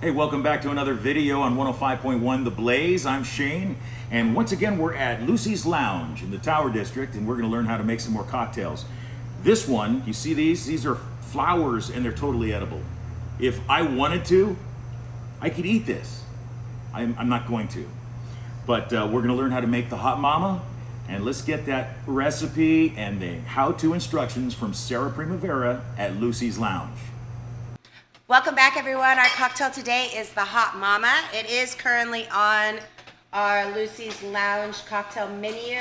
Hey, welcome back to another video on 105.1 The Blaze. I'm Shane, and once again we're at Lucy's Lounge in the Tower District, and we're going to learn how to make some more cocktails. This one, you see these? These are flowers, and they're totally edible. If I wanted to, I could eat this. I'm not going to. But we're going to learn how to make the Hot Mama, and let's get that recipe and the how-to instructions from Sara Premivara at Lucy's Lounge. Welcome back, everyone. Our cocktail today is the Hot Mama. It is currently on our Lucy's Lounge cocktail menu,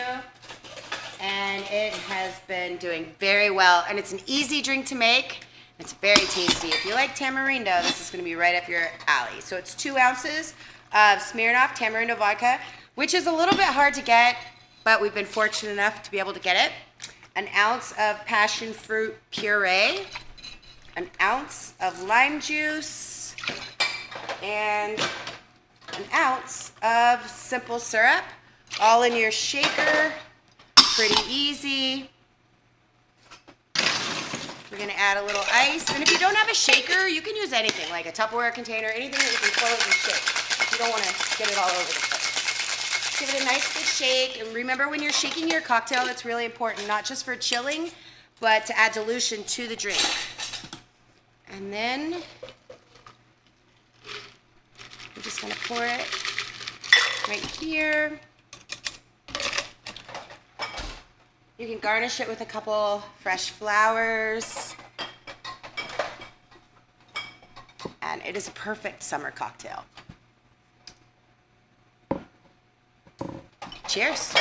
and it has been doing very well. And it's an easy drink to make. It's very tasty. If you like tamarindo, this is going to be right up your alley. So it's 2 ounces of Smirnoff tamarindo vodka, which is a little bit hard to get, but we've been fortunate enough to be able to get it. An ounce of passion fruit puree, an ounce of lime juice, and an ounce of simple syrup, all in your shaker. Pretty easy. We're gonna add a little ice, and if you don't have a shaker, you can use anything, like a Tupperware container, anything that you can close and shake. You don't wanna get it all over the place. Give it a nice good shake, and remember when you're shaking your cocktail, that's really important, not just for chilling, but to add dilution to the drink. And then we're just going to pour it right here. You can garnish it with a couple fresh flowers. And it is a perfect summer cocktail. Cheers.